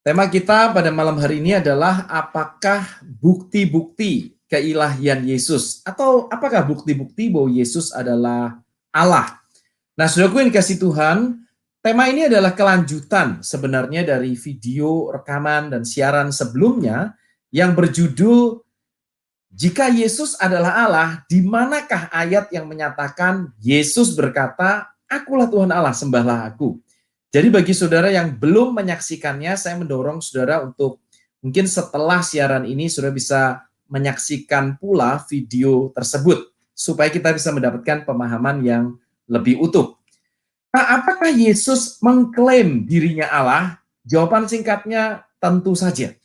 Tema kita pada malam hari ini adalah apakah bukti-bukti keilahian Yesus atau apakah bukti-bukti bahwa Yesus adalah Allah. Nah, saudaraku yang dikasih Tuhan, tema ini adalah kelanjutan sebenarnya dari video rekaman dan siaran sebelumnya yang berjudul Jika Yesus adalah Allah, di manakah ayat yang menyatakan Yesus berkata, "Akulah Tuhan Allah, sembahlah aku." Jadi bagi saudara yang belum menyaksikannya, saya mendorong saudara untuk mungkin setelah siaran ini saudara bisa menyaksikan pula video tersebut supaya kita bisa mendapatkan pemahaman yang lebih utuh. Nah, apakah Yesus mengklaim dirinya Allah? Jawaban singkatnya tentu saja.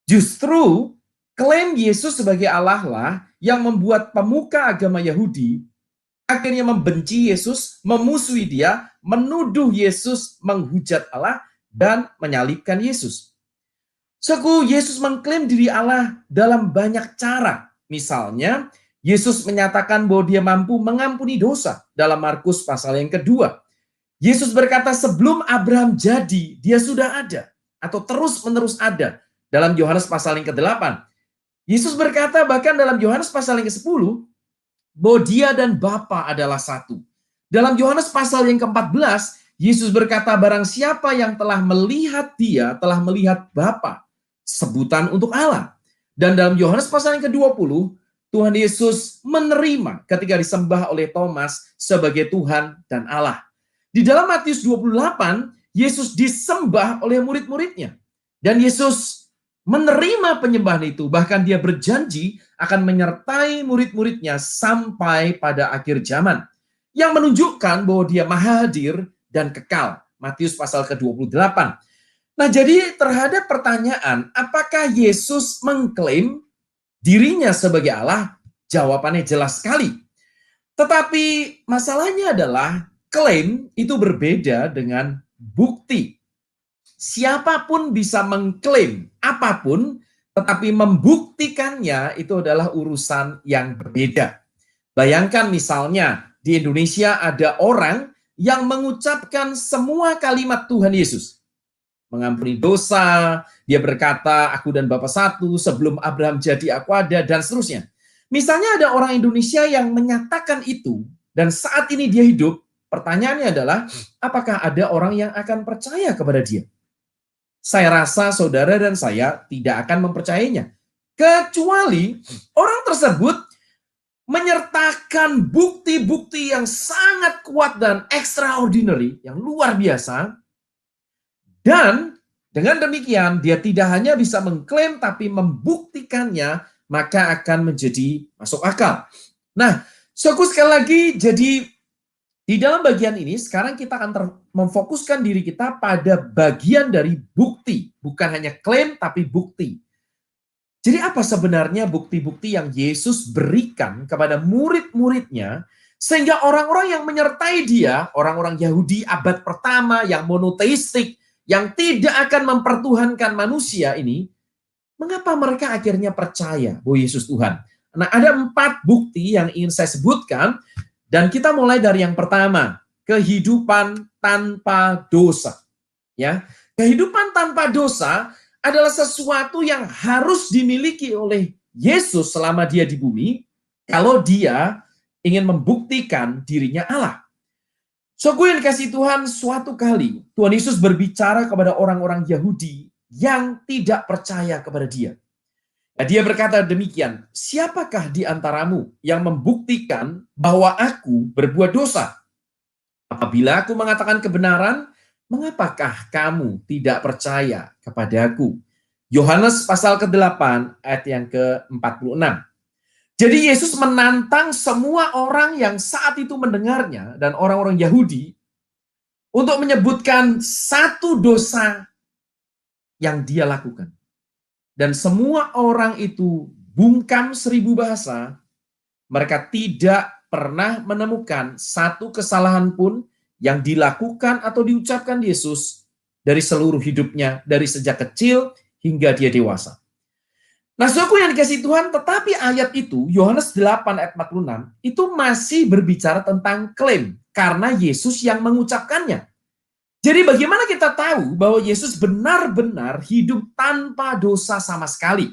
Justru klaim Yesus sebagai Allah lah yang membuat pemuka agama Yahudi akhirnya membenci Yesus, memusuhi dia, menuduh Yesus menghujat Allah, dan menyalibkan Yesus. Yesus mengklaim diri Allah dalam banyak cara. Misalnya, Yesus menyatakan bahwa dia mampu mengampuni dosa dalam Markus pasal yang kedua. Yesus berkata sebelum Abraham jadi, dia sudah ada, atau terus-menerus ada dalam Yohanes pasal yang ke-8. Yesus berkata bahkan dalam Yohanes pasal yang ke-10, bahwa dia dan Bapa adalah satu. Dalam Yohanes pasal yang ke-14, Yesus berkata barang siapa yang telah melihat dia, telah melihat Bapa, sebutan untuk Allah. Dan dalam Yohanes pasal yang ke-20, Tuhan Yesus menerima ketika disembah oleh Thomas sebagai Tuhan dan Allah. Di dalam Matius 28, Yesus disembah oleh murid-muridnya. Dan Yesus menerima penyembahan itu, bahkan dia berjanji akan menyertai murid-muridnya sampai pada akhir zaman, yang menunjukkan bahwa dia maha hadir dan kekal. Matius pasal ke-28. Nah, jadi terhadap pertanyaan apakah Yesus mengklaim dirinya sebagai Allah, jawabannya jelas sekali. Tetapi masalahnya adalah klaim itu berbeda dengan bukti. Siapapun bisa mengklaim apapun, tetapi membuktikannya itu adalah urusan yang berbeda. Bayangkan misalnya di Indonesia ada orang yang mengucapkan semua kalimat Tuhan Yesus. Mengampuni dosa, dia berkata aku dan Bapa satu, sebelum Abraham jadi aku ada, dan seterusnya. Misalnya ada orang Indonesia yang menyatakan itu, dan saat ini dia hidup, pertanyaannya adalah apakah ada orang yang akan percaya kepada dia? Saya rasa saudara dan saya tidak akan mempercayainya. Kecuali orang tersebut menyertakan bukti-bukti yang sangat kuat dan extraordinary, yang luar biasa. Dan dengan demikian dia tidak hanya bisa mengklaim tapi membuktikannya, maka akan menjadi masuk akal. Nah, sekali lagi, jadi di dalam bagian ini, sekarang kita akan memfokuskan diri kita pada bagian dari bukti. Bukan hanya klaim, tapi bukti. Jadi apa sebenarnya bukti-bukti yang Yesus berikan kepada murid-muridnya, sehingga orang-orang yang menyertai dia, orang-orang Yahudi abad pertama yang monoteistik, yang tidak akan mempertuhankan manusia ini, mengapa mereka akhirnya percaya bahwa Yesus Tuhan? Nah, ada 4 bukti yang ingin saya sebutkan. Dan kita mulai dari yang pertama, kehidupan tanpa dosa. Ya, kehidupan tanpa dosa adalah sesuatu yang harus dimiliki oleh Yesus selama dia di bumi, kalau dia ingin membuktikan dirinya Allah. Gue yang dikasih Tuhan, suatu kali Tuhan Yesus berbicara kepada orang-orang Yahudi yang tidak percaya kepada dia. Nah, dia berkata demikian, siapakah di antaramu yang membuktikan bahwa aku berbuat dosa? Apabila aku mengatakan kebenaran, mengapakah kamu tidak percaya kepadaku? Yohanes pasal ke-8 ayat yang ke-46. Jadi Yesus menantang semua orang yang saat itu mendengarnya dan orang-orang Yahudi untuk menyebutkan satu dosa yang dia lakukan. Dan semua orang itu bungkam 1000 bahasa, mereka tidak pernah menemukan satu kesalahan pun yang dilakukan atau diucapkan Yesus dari seluruh hidupnya, dari sejak kecil hingga dia dewasa. Nah, saudaraku yang dikasih Tuhan, tetapi ayat itu, Yohanes 8 ayat 46, itu masih berbicara tentang klaim, karena Yesus yang mengucapkannya. Jadi bagaimana kita tahu bahwa Yesus benar-benar hidup tanpa dosa sama sekali?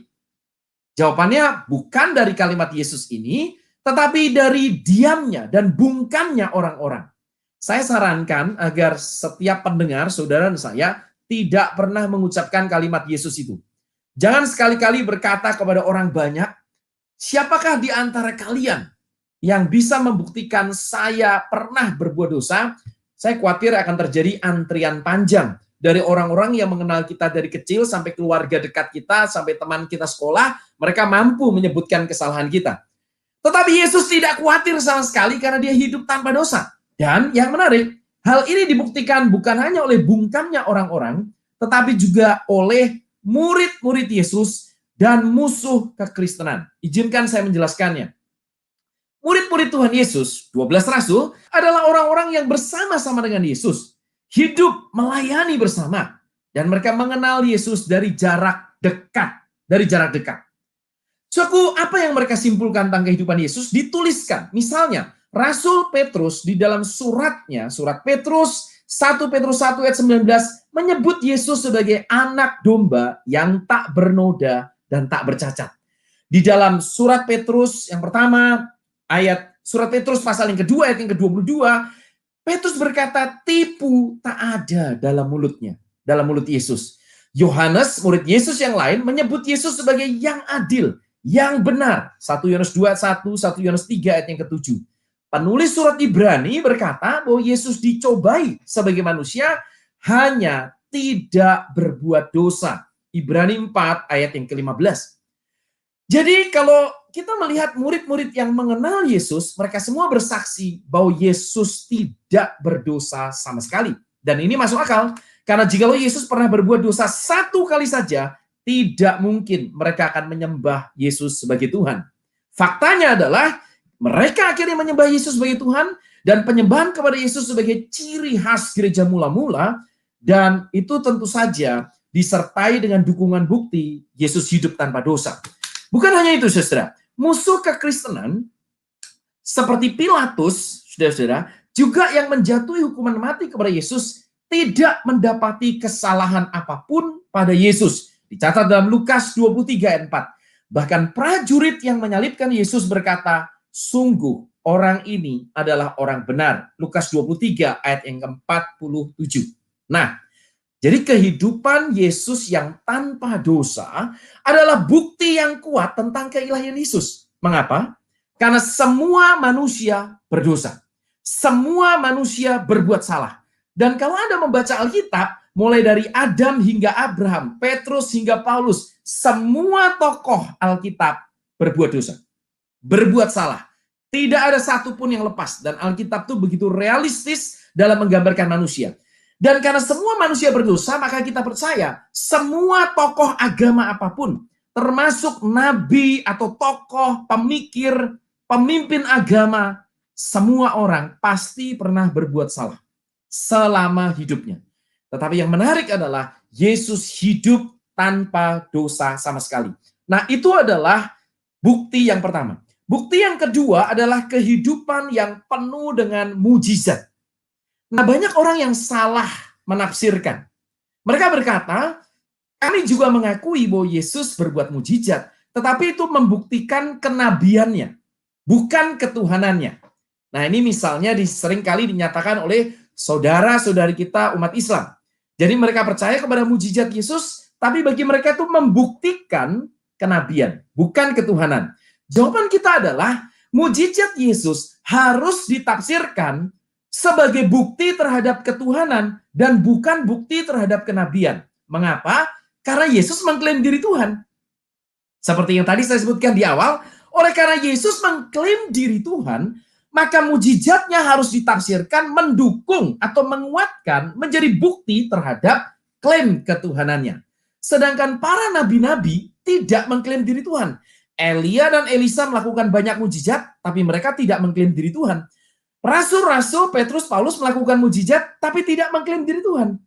Jawabannya bukan dari kalimat Yesus ini, tetapi dari diamnya dan bungkamnya orang-orang. Saya sarankan agar setiap pendengar, saudara dan saya, tidak pernah mengucapkan kalimat Yesus itu. Jangan sekali-kali berkata kepada orang banyak, siapakah di antara kalian yang bisa membuktikan saya pernah berbuat dosa? Saya khawatir akan terjadi antrian panjang dari orang-orang yang mengenal kita dari kecil sampai keluarga dekat kita, sampai teman kita sekolah, mereka mampu menyebutkan kesalahan kita. Tetapi Yesus tidak khawatir sama sekali karena dia hidup tanpa dosa. Dan yang menarik, hal ini dibuktikan bukan hanya oleh bungkamnya orang-orang, tetapi juga oleh murid-murid Yesus dan musuh kekristenan. Izinkan saya menjelaskannya. Murid-murid Tuhan Yesus, 12 rasul, adalah orang-orang yang bersama-sama dengan Yesus, hidup melayani bersama, dan mereka mengenal Yesus dari jarak dekat. Suatu apa yang mereka simpulkan tentang kehidupan Yesus dituliskan. Misalnya, Rasul Petrus di dalam suratnya, surat Petrus 1 Petrus 1 ayat 19 menyebut Yesus sebagai anak domba yang tak bernoda dan tak bercacat. Di dalam surat Petrus yang pertama, surat Petrus pasal yang kedua ayat yang ke-22, Petrus berkata, tipu tak ada dalam mulutnya, dalam mulut Yesus. Yohanes, murid Yesus yang lain, menyebut Yesus sebagai yang adil, yang benar. 1 Yohanes 2 ayat 1, 1 Yohanes 3 ayat yang ke-7. Penulis surat Ibrani berkata bahwa Yesus dicobai sebagai manusia, hanya tidak berbuat dosa. Ibrani 4 ayat yang ke-15. Jadi kalau kita melihat murid-murid yang mengenal Yesus, mereka semua bersaksi bahwa Yesus tidak berdosa sama sekali. Dan ini masuk akal, karena jikalau Yesus pernah berbuat dosa satu kali saja, tidak mungkin mereka akan menyembah Yesus sebagai Tuhan. Faktanya adalah, mereka akhirnya menyembah Yesus sebagai Tuhan, dan penyembahan kepada Yesus sebagai ciri khas gereja mula-mula, dan itu tentu saja disertai dengan dukungan bukti Yesus hidup tanpa dosa. Bukan hanya itu, saudara. Musuh kekristenan seperti Pilatus, saudara-saudara, juga yang menjatuhi hukuman mati kepada Yesus tidak mendapati kesalahan apapun pada Yesus. Dicatat dalam Lukas 23 ayat 4. Bahkan prajurit yang menyalibkan Yesus berkata, sungguh orang ini adalah orang benar. Lukas 23 ayat yang ke-47. Nah, jadi kehidupan Yesus yang tanpa dosa adalah bukti yang kuat tentang keilahian Yesus. Mengapa? Karena semua manusia berdosa. Semua manusia berbuat salah. Dan kalau Anda membaca Alkitab, mulai dari Adam hingga Abraham, Petrus hingga Paulus, semua tokoh Alkitab berbuat dosa. Berbuat salah. Tidak ada satupun yang lepas. Dan Alkitab itu begitu realistis dalam menggambarkan manusia. Dan karena semua manusia berdosa, maka kita percaya semua tokoh agama apapun, termasuk nabi atau tokoh, pemikir, pemimpin agama, semua orang pasti pernah berbuat salah selama hidupnya. Tetapi yang menarik adalah Yesus hidup tanpa dosa sama sekali. Nah, itu adalah bukti yang pertama. Bukti yang kedua adalah kehidupan yang penuh dengan mujizat. Nah, banyak orang yang salah menafsirkan. Mereka berkata, kami juga mengakui bahwa Yesus berbuat mujizat, tetapi itu membuktikan kenabiannya, bukan ketuhanannya. Nah, ini misalnya seringkali dinyatakan oleh saudara-saudari kita umat Islam. Jadi mereka percaya kepada mujizat Yesus, tapi bagi mereka itu membuktikan kenabian, bukan ketuhanan. Jawaban kita adalah, mujizat Yesus harus ditafsirkan sebagai bukti terhadap ketuhanan dan bukan bukti terhadap kenabian. Mengapa? Karena Yesus mengklaim diri Tuhan. Seperti yang tadi saya sebutkan di awal, oleh karena Yesus mengklaim diri Tuhan, maka mujizatnya harus ditafsirkan mendukung atau menguatkan menjadi bukti terhadap klaim ketuhanannya. Sedangkan para nabi-nabi tidak mengklaim diri Tuhan. Elia dan Elisa melakukan banyak mujizat, tapi mereka tidak mengklaim diri Tuhan. Rasul-rasul Petrus, Paulus melakukan mujizat tapi tidak mengklaim diri Tuhan.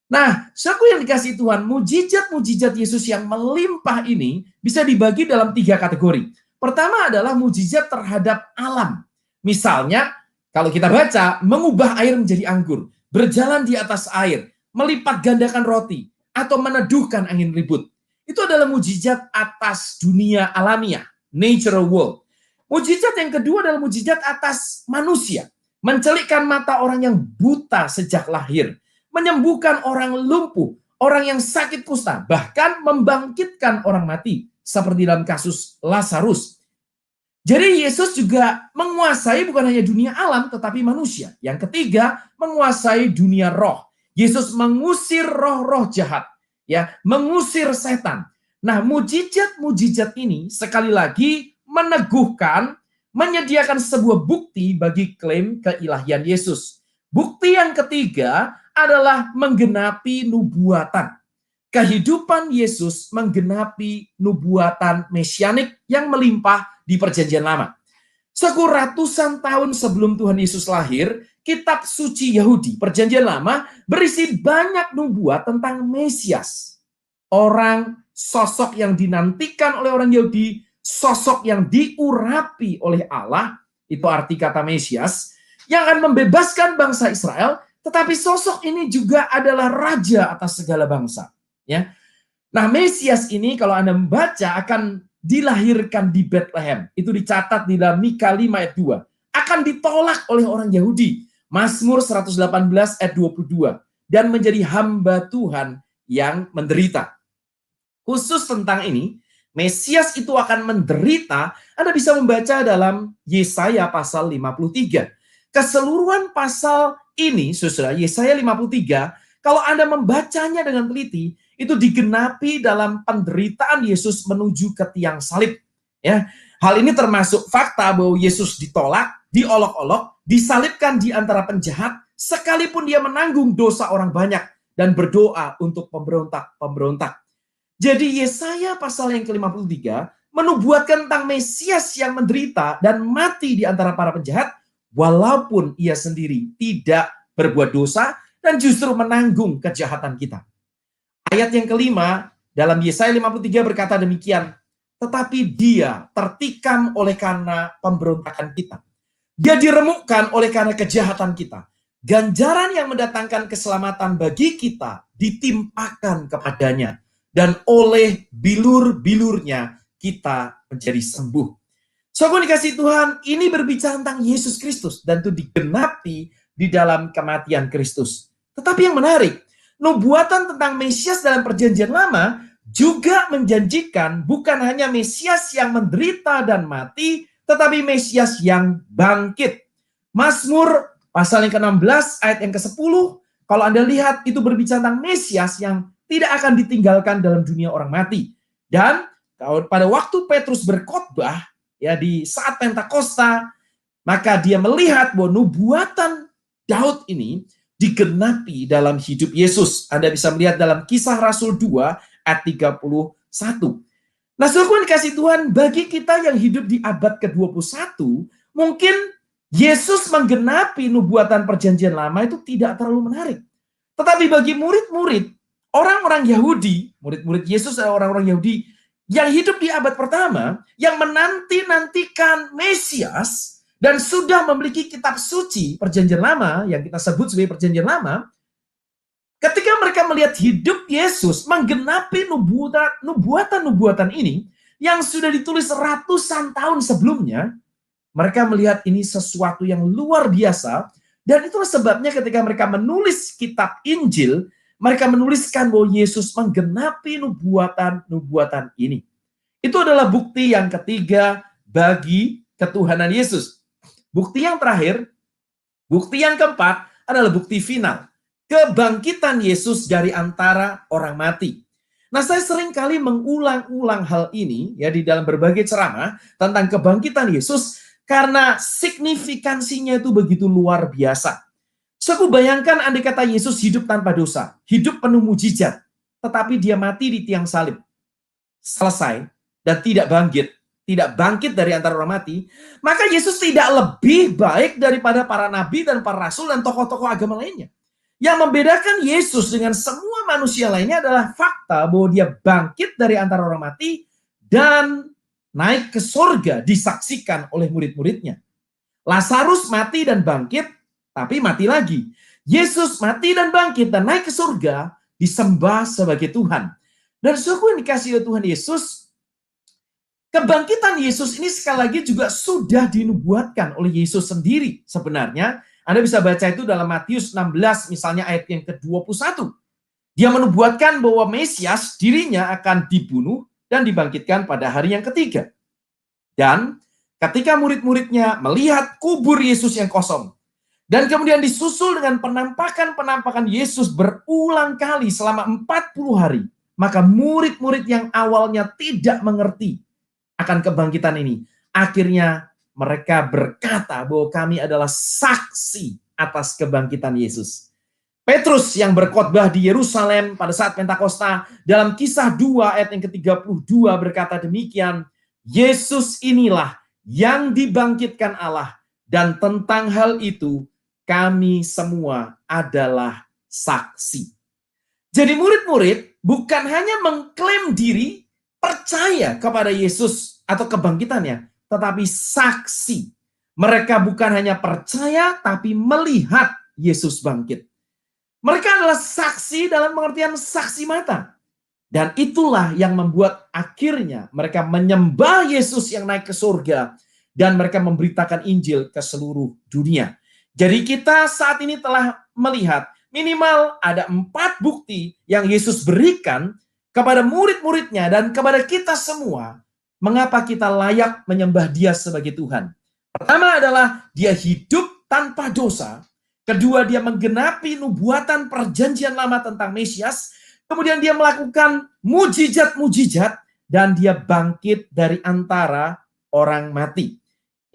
Nah, saudaraku yang dikasihi Tuhan, mujizat-mujizat Yesus yang melimpah ini bisa dibagi dalam 3 kategori. Pertama adalah mujizat terhadap alam. Misalnya, kalau kita baca, mengubah air menjadi anggur. berjalan di atas air, melipat gandakan roti, atau meneduhkan angin ribut. Itu adalah mujizat atas dunia alamiah, natural world. Mujizat yang kedua adalah mujizat atas manusia, mencelikkan mata orang yang buta sejak lahir, menyembuhkan orang lumpuh, orang yang sakit kusta, bahkan membangkitkan orang mati, seperti dalam kasus Lazarus. Jadi Yesus juga menguasai bukan hanya dunia alam, tetapi manusia. Yang ketiga, menguasai dunia roh. Yesus mengusir roh-roh jahat, ya, mengusir setan. Nah, mujizat-mujizat ini sekali lagi meneguhkan, menyediakan sebuah bukti bagi klaim keilahian Yesus. Bukti yang ketiga adalah menggenapi nubuatan. Kehidupan Yesus menggenapi nubuatan mesianik yang melimpah di Perjanjian Lama. Ratusan tahun sebelum Tuhan Yesus lahir, kitab suci Yahudi, Perjanjian Lama, berisi banyak nubuat tentang Mesias. Orang, sosok yang dinantikan oleh orang Yahudi, sosok yang diurapi oleh Allah, itu arti kata Mesias, yang akan membebaskan bangsa Israel, tetapi sosok ini juga adalah raja atas segala bangsa. Ya. Nah, Mesias ini kalau Anda membaca akan dilahirkan di Bethlehem. Itu dicatat di dalam Mika 5 ayat 2. Akan ditolak oleh orang Yahudi. Mazmur 118 ayat 22. Dan menjadi hamba Tuhan yang menderita. Khusus tentang ini, Mesias itu akan menderita, Anda bisa membaca dalam Yesaya pasal 53. Keseluruhan pasal ini, saudara, Yesaya 53, kalau Anda membacanya dengan teliti, itu digenapi dalam penderitaan Yesus menuju ke tiang salib. Ya, hal ini termasuk fakta bahwa Yesus ditolak, diolok-olok, disalibkan di antara penjahat, sekalipun dia menanggung dosa orang banyak dan berdoa untuk pemberontak-pemberontak. Jadi Yesaya pasal yang ke-53 menubuatkan tentang Mesias yang menderita dan mati di antara para penjahat, walaupun ia sendiri tidak berbuat dosa dan justru menanggung kejahatan kita. Ayat yang kelima dalam Yesaya 53 berkata demikian, tetapi dia tertikam oleh karena pemberontakan kita. Dia diremukkan oleh karena kejahatan kita. Ganjaran yang mendatangkan keselamatan bagi kita ditimpakan kepadanya. Dan oleh bilur-bilurnya kita menjadi sembuh. Saudara dikasih Tuhan, ini berbicara tentang Yesus Kristus. Dan itu digenapi di dalam kematian Kristus. Tetapi yang menarik, nubuatan tentang Mesias dalam Perjanjian Lama juga menjanjikan bukan hanya Mesias yang menderita dan mati, tetapi Mesias yang bangkit. Mazmur pasal yang ke-16 ayat yang ke-10, kalau Anda lihat itu berbicara tentang Mesias yang tidak akan ditinggalkan dalam dunia orang mati. Dan pada waktu Petrus berkhotbah ya di saat Pentakosta, maka dia melihat bahwa nubuatan Daud ini digenapi dalam hidup Yesus. Anda bisa melihat dalam Kisah Rasul 2 ayat 31. Nah, saudara dikasih Tuhan, bagi kita yang hidup di abad ke-21, mungkin Yesus menggenapi nubuatan Perjanjian Lama itu tidak terlalu menarik. Tetapi bagi murid-murid, orang-orang Yahudi, murid-murid Yesus adalah orang-orang Yahudi yang hidup di abad pertama, yang menanti-nantikan Mesias, dan sudah memiliki kitab suci Perjanjian Lama yang kita sebut sebagai Perjanjian Lama, ketika mereka melihat hidup Yesus menggenapi nubuatan-nubuatan ini yang sudah ditulis ratusan tahun sebelumnya, mereka melihat ini sesuatu yang luar biasa, dan itulah sebabnya ketika mereka menulis kitab Injil, mereka menuliskan bahwa Yesus menggenapi nubuatan-nubuatan ini. Itu adalah bukti yang ketiga bagi ketuhanan Yesus. Bukti yang terakhir, bukti yang keempat adalah bukti final. Kebangkitan Yesus dari antara orang mati. Nah, saya sering kali mengulang-ulang hal ini ya di dalam berbagai ceramah tentang kebangkitan Yesus karena signifikansinya itu begitu luar biasa. So, aku bayangkan andai kata Yesus hidup tanpa dosa, hidup penuh mujizat, tetapi dia mati di tiang salib. Selesai dan tidak bangkit dari antara orang mati, maka Yesus tidak lebih baik daripada para nabi dan para rasul dan tokoh-tokoh agama lainnya. Yang membedakan Yesus dengan semua manusia lainnya adalah fakta bahwa dia bangkit dari antara orang mati dan naik ke surga disaksikan oleh murid-muridnya. Lazarus mati dan bangkit, tapi mati lagi. Yesus mati dan bangkit dan naik ke surga, disembah sebagai Tuhan. Dan saudaraku yang dikasihi oleh Tuhan Yesus, kebangkitan Yesus ini sekali lagi juga sudah dinubuatkan oleh Yesus sendiri sebenarnya. Anda bisa baca itu dalam Matius 16 misalnya ayat yang ke-21. Dia menubuatkan bahwa Mesias dirinya akan dibunuh dan dibangkitkan pada hari yang ketiga. Dan ketika murid-muridnya melihat kubur Yesus yang kosong, dan kemudian disusul dengan penampakan-penampakan Yesus berulang kali selama 40 hari, maka murid-murid yang awalnya tidak mengerti akan kebangkitan ini, akhirnya mereka berkata bahwa kami adalah saksi atas kebangkitan Yesus. Petrus yang berkhotbah di Yerusalem pada saat Pentakosta, dalam Kisah 2 ayat yang ke-32 berkata demikian, Yesus inilah yang dibangkitkan Allah, dan tentang hal itu kami semua adalah saksi. Jadi murid-murid bukan hanya mengklaim diri percaya kepada Yesus atau kebangkitannya, tetapi saksi. Mereka bukan hanya percaya, tapi melihat Yesus bangkit. Mereka adalah saksi dalam pengertian saksi mata. Dan itulah yang membuat akhirnya mereka menyembah Yesus yang naik ke surga, dan mereka memberitakan Injil ke seluruh dunia. Jadi kita saat ini telah melihat minimal ada 4 bukti yang Yesus berikan kepada murid-muridnya dan kepada kita semua, mengapa kita layak menyembah Dia sebagai Tuhan. Pertama adalah Dia hidup tanpa dosa. Kedua, Dia menggenapi nubuatan perjanjian lama tentang Mesias. Kemudian Dia melakukan mujizat-mujizat, dan Dia bangkit dari antara orang mati.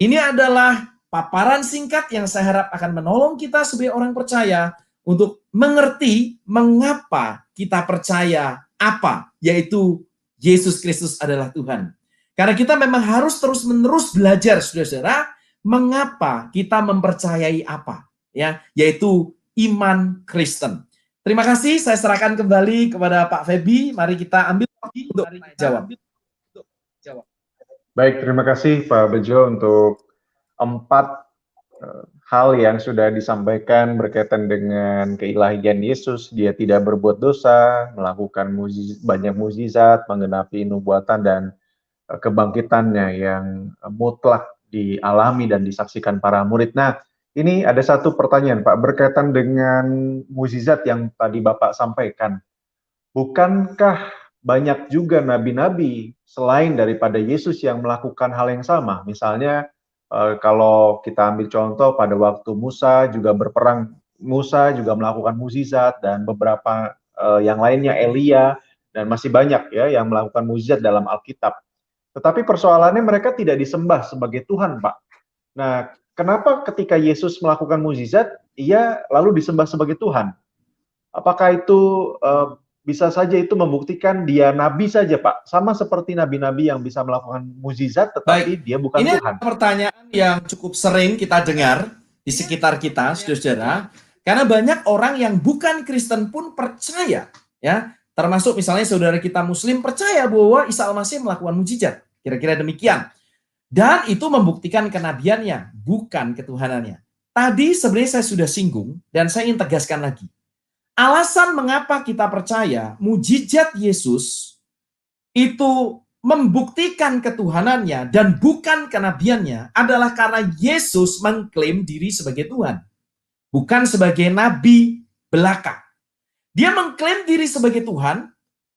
Ini adalah paparan singkat yang saya harap akan menolong kita sebagai orang percaya untuk mengerti mengapa kita percaya apa, yaitu Yesus Kristus adalah Tuhan. Karena kita memang harus terus-menerus belajar, saudara-saudara, mengapa kita mempercayai apa, ya, yaitu iman Kristen. Terima kasih, saya serahkan kembali kepada Pak Feby. Mari kita ambil waktu untuk jawab. Baik, terima kasih Pak Bejo untuk 4 hal yang sudah disampaikan berkaitan dengan keilahian Yesus. Dia tidak berbuat dosa, melakukan banyak mukjizat, menggenapi nubuatan dan kebangkitannya yang mutlak dialami dan disaksikan para murid. Nah, ini ada satu pertanyaan Pak berkaitan dengan mukjizat yang tadi Bapak sampaikan. Bukankah banyak juga nabi-nabi selain daripada Yesus yang melakukan hal yang sama? Misalnya kalau kita ambil contoh pada waktu Musa juga berperang, Musa juga melakukan mukjizat, dan beberapa yang lainnya, Elia, dan masih banyak ya yang melakukan mukjizat dalam Alkitab. Tetapi persoalannya mereka tidak disembah sebagai Tuhan, Pak. Nah, kenapa ketika Yesus melakukan mukjizat, ia lalu disembah sebagai Tuhan? Apakah itu bisa saja itu membuktikan dia nabi saja, Pak? Sama seperti nabi-nabi yang bisa melakukan mukjizat, tetapi dia bukan ini Tuhan. Ini pertanyaan yang cukup sering kita dengar di sekitar kita, saudara-saudara. Karena banyak orang yang bukan Kristen pun percaya, ya. Termasuk misalnya saudara kita Muslim percaya bahwa Isa Al-Masih melakukan mukjizat. Kira-kira demikian. Dan itu membuktikan kenabiannya, bukan ketuhanannya. Tadi sebenarnya saya sudah singgung, dan saya ingin tegaskan lagi. Alasan mengapa kita percaya mukjizat Yesus itu membuktikan ketuhanannya dan bukan kenabiannya adalah karena Yesus mengklaim diri sebagai Tuhan, bukan sebagai nabi belaka. Dia mengklaim diri sebagai Tuhan,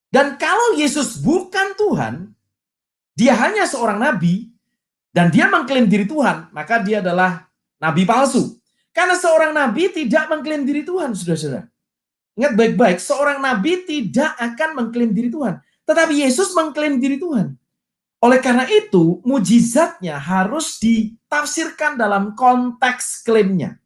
dan kalau Yesus bukan Tuhan, dia hanya seorang nabi, dan dia mengklaim diri Tuhan, maka dia adalah nabi palsu. Karena seorang nabi tidak mengklaim diri Tuhan, saudara-saudara. Ingat baik-baik, seorang nabi tidak akan mengklaim diri Tuhan. Tetapi Yesus mengklaim diri Tuhan. Oleh karena itu, mujizatnya harus ditafsirkan dalam konteks klaimnya,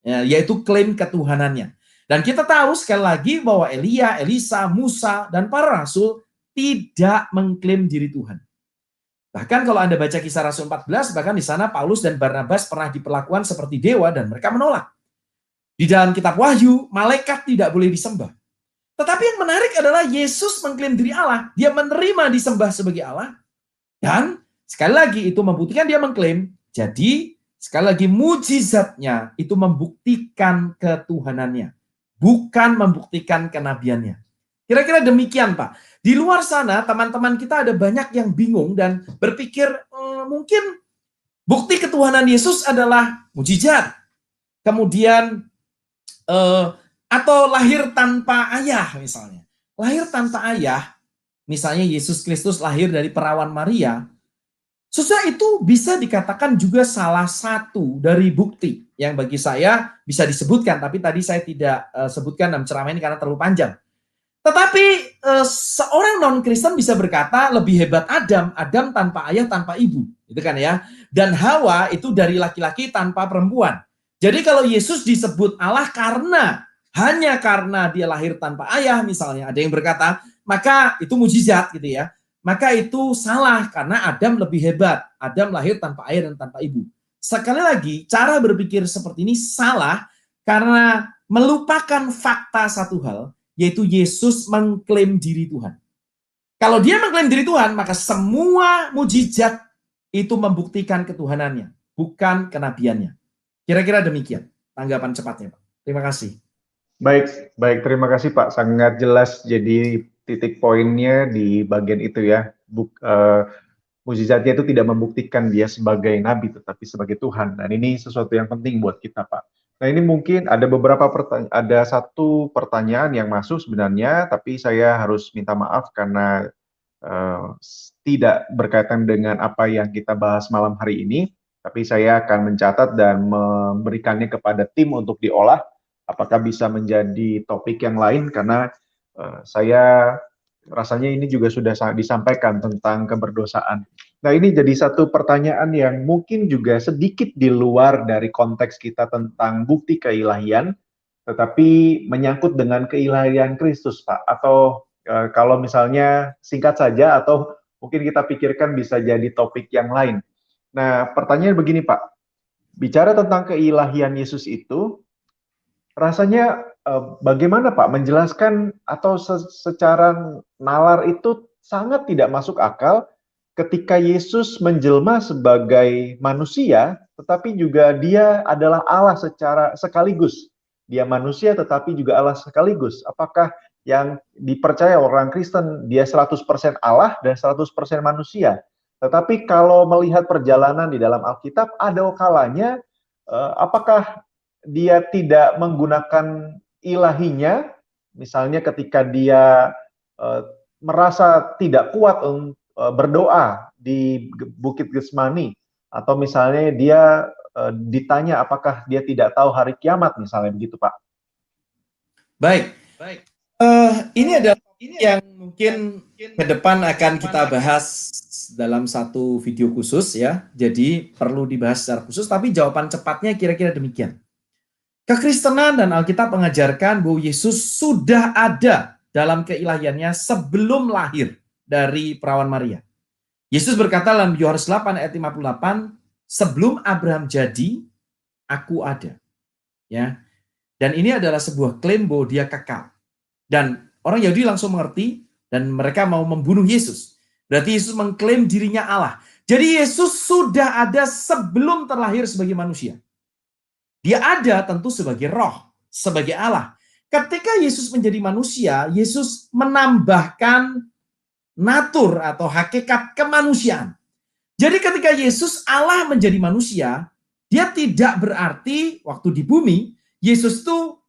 ya, yaitu klaim ketuhanannya. Dan kita tahu sekali lagi bahwa Elia, Elisa, Musa, dan para rasul tidak mengklaim diri Tuhan. Bahkan kalau Anda baca Kisah Rasul 14, bahkan di sana Paulus dan Barnabas pernah diperlakukan seperti dewa dan mereka menolak. Di dalam kitab Wahyu, malaikat tidak boleh disembah. Tetapi yang menarik adalah Yesus mengklaim diri Allah. Dia menerima disembah sebagai Allah. Dan sekali lagi itu membuktikan dia mengklaim. Jadi Sekali lagi, mujizatnya itu membuktikan ketuhanannya, bukan membuktikan kenabiannya. Kira-kira demikian, Pak. Di luar sana, teman-teman kita ada banyak yang bingung dan berpikir mungkin bukti ketuhanan Yesus adalah mujizat. Kemudian atau lahir tanpa ayah misalnya. Lahir tanpa ayah, misalnya Yesus Kristus lahir dari perawan Maria, susah itu bisa dikatakan juga salah satu dari bukti yang bagi saya bisa disebutkan, tapi tadi saya tidak sebutkan dalam ceramah ini karena terlalu panjang. Tetapi seorang non-Kristen bisa berkata lebih hebat Adam tanpa ayah, tanpa ibu, gitu kan ya. Dan Hawa itu dari laki-laki tanpa perempuan. Jadi kalau Yesus disebut Allah hanya karena dia lahir tanpa ayah misalnya, ada yang berkata, maka itu mujizat gitu ya. Maka itu salah karena Adam lebih hebat. Adam lahir tanpa ayah dan tanpa ibu. Sekali lagi, cara berpikir seperti ini salah karena melupakan fakta satu hal, yaitu Yesus mengklaim diri Tuhan. Kalau dia mengklaim diri Tuhan, maka semua mujizat itu membuktikan ketuhanannya, bukan kenabiannya. Kira-kira demikian tanggapan cepatnya, Pak. Terima kasih. Baik, terima kasih Pak. Sangat jelas jadi titik poinnya di bagian itu ya. Mujizatnya itu tidak membuktikan dia sebagai nabi, tetapi sebagai Tuhan. Dan ini sesuatu yang penting buat kita, Pak. Nah, ini mungkin ada ada satu pertanyaan yang masuk sebenarnya, tapi saya harus minta maaf karena tidak berkaitan dengan apa yang kita bahas malam hari ini. Tapi saya akan mencatat dan memberikannya kepada tim untuk diolah. Apakah bisa menjadi topik yang lain, karena saya rasanya ini juga sudah disampaikan tentang keberdosaan. Nah, ini jadi satu pertanyaan yang mungkin juga sedikit di luar dari konteks kita tentang bukti keilahian, tetapi menyangkut dengan keilahian Kristus, Pak. Atau kalau misalnya singkat saja, atau mungkin kita pikirkan bisa jadi topik yang lain. Nah, pertanyaan begini, Pak. Bicara tentang keilahian Yesus itu, rasanya bagaimana Pak menjelaskan atau secara nalar itu sangat tidak masuk akal ketika Yesus menjelma sebagai manusia, tetapi juga dia adalah Allah secara sekaligus. Dia manusia tetapi juga Allah sekaligus. Apakah yang dipercaya orang Kristen dia 100% Allah dan 100% manusia? Tetapi kalau melihat perjalanan di dalam Alkitab, ada kalanya apakah dia tidak menggunakan ilahinya, misalnya ketika dia merasa tidak kuat untuk berdoa di Bukit Getsemani, atau misalnya dia ditanya apakah dia tidak tahu hari kiamat, misalnya begitu, Pak. Baik. Ini adalah yang mungkin ke depan akan kita bahas dalam satu video khusus ya. Jadi perlu dibahas secara khusus, tapi jawaban cepatnya kira-kira demikian. Kekristenan dan Alkitab mengajarkan bahwa Yesus sudah ada dalam keilahiannya sebelum lahir dari perawan Maria. Yesus berkata dalam Yohanes 8 ayat 58, sebelum Abraham jadi, aku ada. Ya. Dan ini adalah sebuah klaim bahwa dia kekal. Dan orang Yahudi langsung mengerti dan mereka mau membunuh Yesus. Berarti Yesus mengklaim dirinya Allah. Jadi Yesus sudah ada sebelum terlahir sebagai manusia. Dia ada tentu sebagai roh, sebagai Allah. Ketika Yesus menjadi manusia, Yesus menambahkan natur atau hakikat kemanusiaan. Jadi ketika Yesus Allah menjadi manusia, dia tidak berarti waktu di bumi, Yesus itu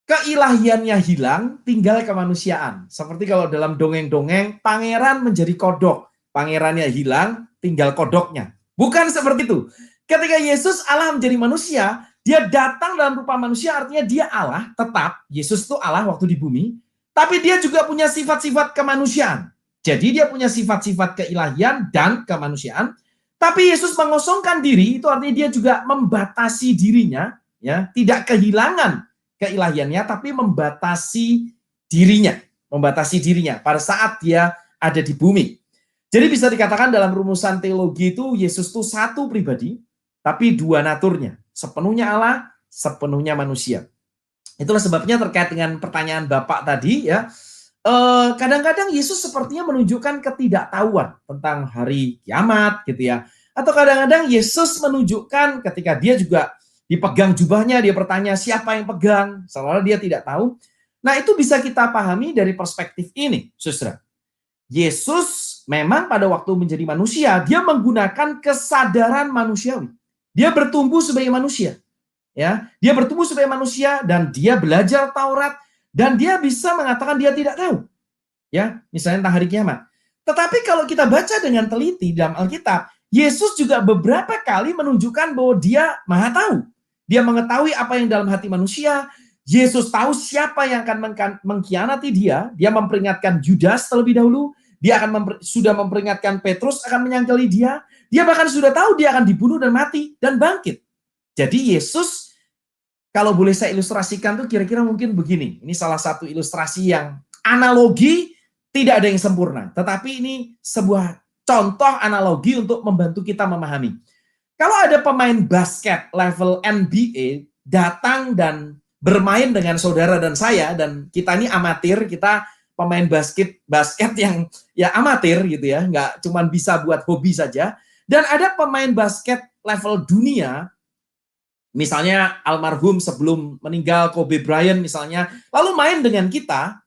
keilahiannya hilang, tinggal kemanusiaan. Seperti kalau dalam dongeng-dongeng, pangeran menjadi kodok. Pangerannya hilang, tinggal kodoknya. Bukan seperti itu. Ketika Yesus Allah menjadi manusia, dia datang dalam rupa manusia, artinya dia Allah, tetap. Yesus itu Allah waktu di bumi, tapi dia juga punya sifat-sifat kemanusiaan. Jadi dia punya sifat-sifat keilahian dan kemanusiaan, tapi Yesus mengosongkan diri, itu artinya dia juga membatasi dirinya, ya, tidak kehilangan keilahiannya, tapi membatasi dirinya pada saat dia ada di bumi. Jadi bisa dikatakan dalam rumusan teologi itu Yesus itu satu pribadi, tapi dua naturnya, sepenuhnya Allah, sepenuhnya manusia. Itulah sebabnya terkait dengan pertanyaan Bapak tadi ya, kadang-kadang Yesus sepertinya menunjukkan ketidaktahuan tentang hari kiamat gitu ya, Atau kadang-kadang Yesus menunjukkan ketika dia juga dipegang jubahnya, dia bertanya siapa yang pegang, seolah dia tidak tahu. Nah, itu bisa kita pahami dari perspektif ini, saudara. Yesus memang pada waktu menjadi manusia, dia menggunakan kesadaran manusiawi. Dia bertumbuh sebagai manusia. Ya, dia bertumbuh sebagai manusia dan dia belajar Taurat dan dia bisa mengatakan dia tidak tahu. Ya, misalnya tentang hari kiamat. Tetapi kalau kita baca dengan teliti dalam Alkitab, Yesus juga beberapa kali menunjukkan bahwa dia Maha tahu. Dia mengetahui apa yang dalam hati manusia. Yesus tahu siapa yang akan mengkhianati dia. Dia memperingatkan Judas terlebih dahulu. Dia akan sudah memperingatkan Petrus akan menyangkali dia. Dia bahkan sudah tahu dia akan dibunuh dan mati dan bangkit. Jadi Yesus, kalau boleh saya ilustrasikan tuh kira-kira mungkin begini. Ini salah satu ilustrasi yang analogi, tidak ada yang sempurna. Tetapi ini sebuah contoh analogi untuk membantu kita memahami. Kalau ada pemain basket level NBA datang dan bermain dengan saudara dan saya, dan kita ini amatir, kita pemain basket yang ya amatir gitu ya, nggak cuma bisa buat hobi saja. Dan ada pemain basket level dunia, misalnya almarhum sebelum meninggal Kobe Bryant misalnya, lalu main dengan kita,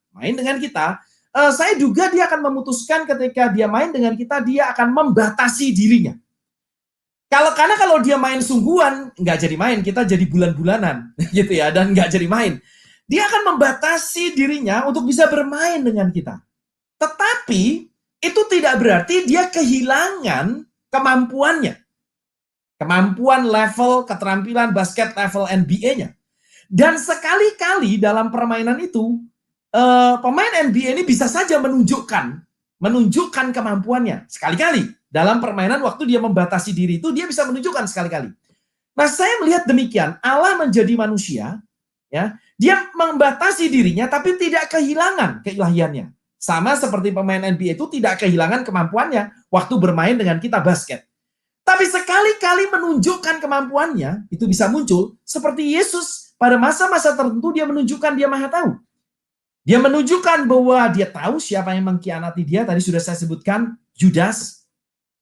saya duga dia akan memutuskan ketika dia main dengan kita, dia akan membatasi dirinya. Karena kalau dia main sungguhan, nggak jadi main, kita jadi bulan-bulanan, gitu ya, dan nggak jadi main. Dia akan membatasi dirinya untuk bisa bermain dengan kita. Tetapi, itu tidak berarti dia kehilangan kemampuannya. Kemampuan level, keterampilan basket level NBA-nya. Dan sekali-kali dalam permainan itu, pemain NBA ini bisa saja menunjukkan kemampuannya sekali-kali dalam permainan. Waktu dia membatasi diri itu, dia bisa menunjukkan sekali-kali. Nah, saya melihat demikian, Allah menjadi manusia, ya, dia membatasi dirinya tapi tidak kehilangan keilahiannya. Sama seperti pemain NBA itu tidak kehilangan kemampuannya waktu bermain dengan kita basket. Tapi sekali-kali menunjukkan kemampuannya, itu bisa muncul seperti Yesus pada masa-masa tertentu dia menunjukkan dia Maha tahu. Dia menunjukkan bahwa dia tahu siapa yang mengkhianati dia. Tadi sudah saya sebutkan, Judas.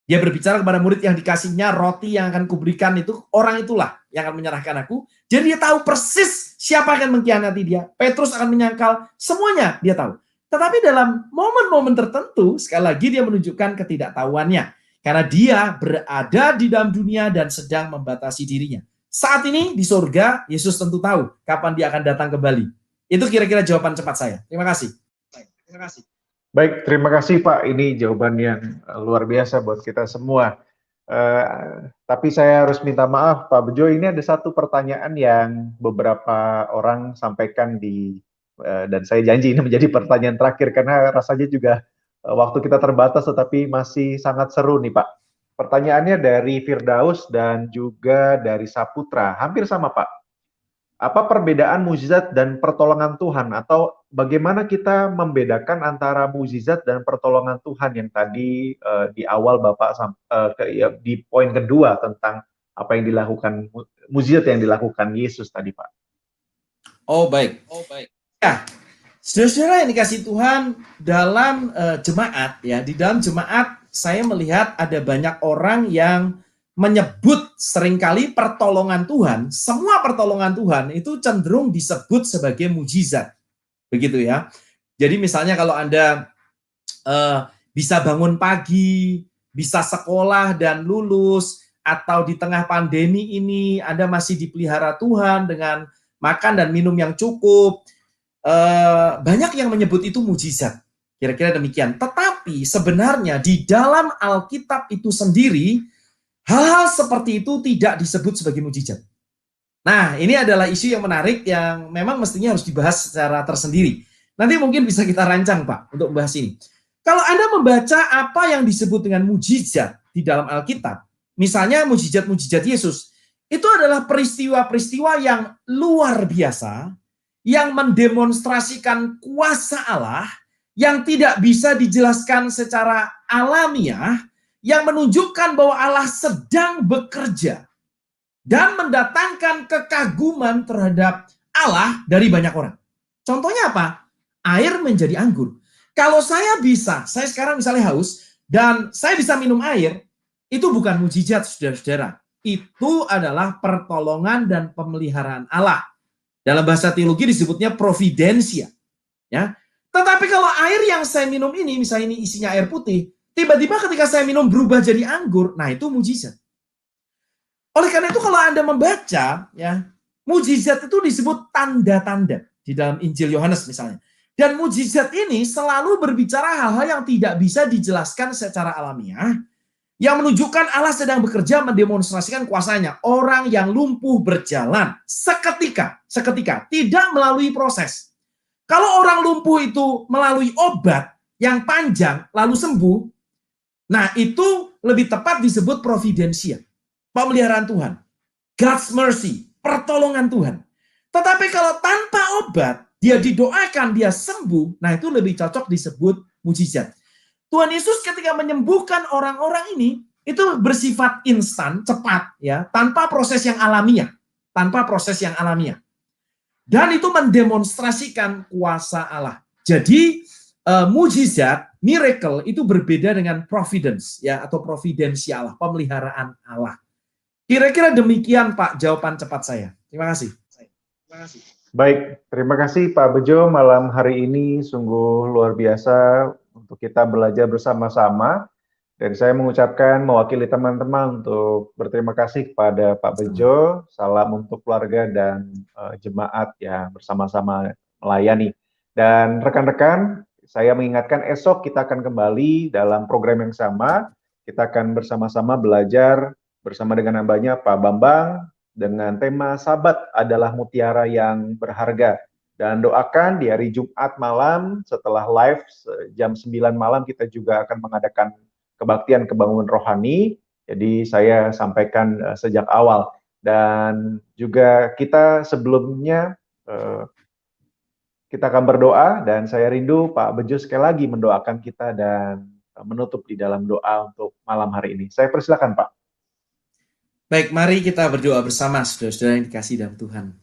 Dia berbicara kepada murid yang dikasihnya, roti yang akan kuberikan itu, orang itulah yang akan menyerahkan aku. Jadi dia tahu persis siapa yang akan mengkhianati dia. Petrus akan menyangkal, semuanya dia tahu. Tetapi dalam momen-momen tertentu, sekali lagi dia menunjukkan ketidaktahuannya. Karena dia berada di dalam dunia dan sedang membatasi dirinya. Saat ini di surga, Yesus tentu tahu kapan dia akan datang kembali. Itu kira-kira jawaban cepat saya. Terima kasih. Baik, terima kasih Pak. Ini jawaban yang luar biasa buat kita semua. Tapi saya harus minta maaf Pak Bejo, ini ada satu pertanyaan yang beberapa orang sampaikan dan saya janji ini menjadi pertanyaan terakhir karena rasanya juga waktu kita terbatas, tetapi masih sangat seru nih Pak. Pertanyaannya dari Firdaus dan juga dari Saputra, hampir sama Pak. Apa perbedaan mukjizat dan pertolongan Tuhan, atau bagaimana kita membedakan antara mukjizat dan pertolongan Tuhan yang tadi di awal Bapak di poin kedua tentang apa yang dilakukan, mukjizat yang dilakukan Yesus tadi Pak. Oh baik. Ya, saudara yang dikasih Tuhan, dalam jemaat ya, di dalam jemaat saya melihat ada banyak orang yang menyebut seringkali pertolongan Tuhan, semua pertolongan Tuhan itu cenderung disebut sebagai mujizat. Begitu ya. Jadi misalnya kalau Anda bisa bangun pagi, bisa sekolah dan lulus, atau di tengah pandemi ini Anda masih dipelihara Tuhan dengan makan dan minum yang cukup, banyak yang menyebut itu mujizat. Kira-kira demikian. Tetapi sebenarnya di dalam Alkitab itu sendiri, hal-hal seperti itu tidak disebut sebagai mujizat. Nah, ini adalah isu yang menarik yang memang mestinya harus dibahas secara tersendiri. Nanti mungkin bisa kita rancang, Pak, untuk membahas ini. Kalau Anda membaca apa yang disebut dengan mujizat di dalam Alkitab, misalnya mujizat-mujizat Yesus, itu adalah peristiwa-peristiwa yang luar biasa, yang mendemonstrasikan kuasa Allah, yang tidak bisa dijelaskan secara alamiah, yang menunjukkan bahwa Allah sedang bekerja dan mendatangkan kekaguman terhadap Allah dari banyak orang. Contohnya apa? Air menjadi anggur. Kalau saya sekarang misalnya haus, dan saya bisa minum air, Itu bukan mujizat, saudara-saudara. Itu adalah pertolongan dan pemeliharaan Allah. Dalam bahasa teologi disebutnya providensia. Ya. Tetapi kalau air yang saya minum ini, misalnya ini isinya air putih, tiba-tiba ketika saya minum berubah jadi anggur, nah itu mujizat. Oleh karena itu kalau Anda membaca, ya, mujizat itu disebut tanda-tanda di dalam Injil Yohanes misalnya. Dan mujizat ini selalu berbicara hal-hal yang tidak bisa dijelaskan secara alamiah, yang menunjukkan Allah sedang bekerja mendemonstrasikan kuasanya. Orang yang lumpuh berjalan seketika, tidak melalui proses. Kalau orang lumpuh itu melalui obat yang panjang lalu sembuh, nah itu lebih tepat disebut providensia, pemeliharaan Tuhan, God's mercy, pertolongan Tuhan. Tetapi kalau tanpa obat, dia didoakan, dia sembuh, nah itu lebih cocok disebut mujizat. Tuhan Yesus ketika menyembuhkan orang-orang ini, itu bersifat instan, cepat, ya, tanpa proses yang alamiah. Dan itu mendemonstrasikan kuasa Allah. Jadi, mujizat, miracle, itu berbeda dengan providence, ya, atau providensia Allah, pemeliharaan Allah. Kira-kira demikian, Pak, jawaban cepat saya. Terima kasih. Baik, terima kasih Pak Bejo. Malam hari ini sungguh luar biasa untuk kita belajar bersama-sama. Dan saya mengucapkan mewakili teman-teman untuk berterima kasih kepada Pak Bejo. Salam untuk keluarga dan jemaat yang bersama-sama melayani. Dan rekan-rekan, saya mengingatkan esok kita akan kembali dalam program yang sama. Kita akan bersama-sama belajar bersama dengan hambanya Pak Bambang dengan tema Sabat adalah mutiara yang berharga. Dan doakan di hari Jumat malam setelah live jam 9 malam kita juga akan mengadakan kebaktian kebangunan rohani. Jadi saya sampaikan sejak awal. Dan juga kita sebelumnya kita akan berdoa dan saya rindu Pak Bejo sekali lagi mendoakan kita dan menutup di dalam doa untuk malam hari ini. Saya persilakan Pak. Baik, mari kita berdoa bersama, saudara-saudara yang dikasihi dalam Tuhan.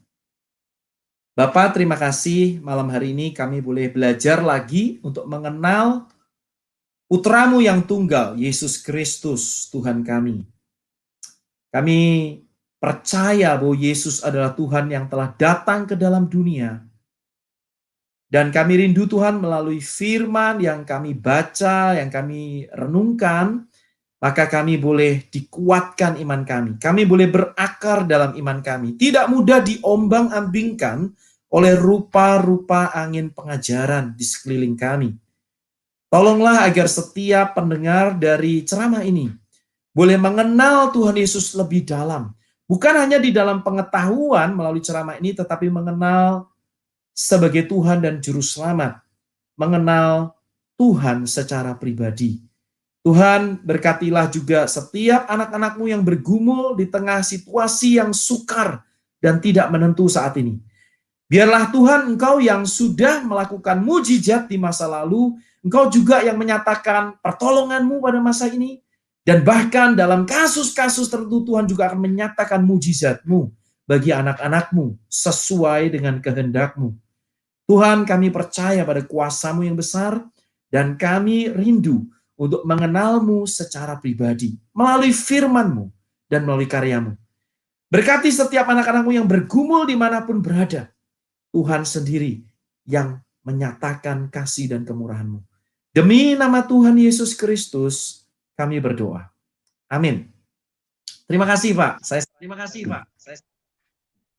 Bapak, terima kasih malam hari ini kami boleh belajar lagi untuk mengenal Putramu yang tunggal, Yesus Kristus, Tuhan kami. Kami percaya bahwa Yesus adalah Tuhan yang telah datang ke dalam dunia. Dan kami rindu Tuhan melalui firman yang kami baca, yang kami renungkan, maka kami boleh dikuatkan iman kami. Kami boleh berakar dalam iman kami. Tidak mudah diombang-ambingkan oleh rupa-rupa angin pengajaran di sekeliling kami. Tolonglah agar setiap pendengar dari ceramah ini boleh mengenal Tuhan Yesus lebih dalam. Bukan hanya di dalam pengetahuan melalui ceramah ini, tetapi mengenal sebagai Tuhan dan Juru Selamat. Mengenal Tuhan secara pribadi. Tuhan, berkatilah juga setiap anak-anak-Mu yang bergumul di tengah situasi yang sukar dan tidak menentu saat ini. Biarlah Tuhan, Engkau yang sudah melakukan mujizat di masa lalu, Engkau juga yang menyatakan pertolongan-Mu pada masa ini, dan bahkan dalam kasus-kasus tertentu Tuhan juga akan menyatakan mujizat-Mu bagi anak-anak-Mu sesuai dengan kehendak-Mu. Tuhan, kami percaya pada kuasa-Mu yang besar, dan kami rindu untuk mengenal-Mu secara pribadi, melalui firman-Mu dan melalui karya-Mu. Berkati setiap anak-anak-Mu yang bergumul dimanapun berada. Tuhan sendiri yang menyatakan kasih dan kemurahan-Mu. Demi nama Tuhan Yesus Kristus, kami berdoa. Amin. Terima kasih, Pak.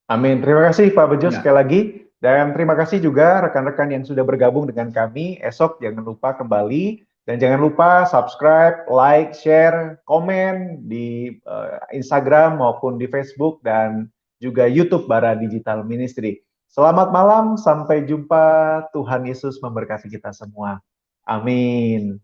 Amin. Terima kasih Pak Bejo sekali lagi. Dan terima kasih juga rekan-rekan yang sudah bergabung dengan kami. Esok jangan lupa kembali. Dan jangan lupa subscribe, like, share, komen di Instagram maupun di Facebook dan juga YouTube Bara Digital Ministry. Selamat malam, sampai jumpa. Tuhan Yesus memberkati kita semua. Amin.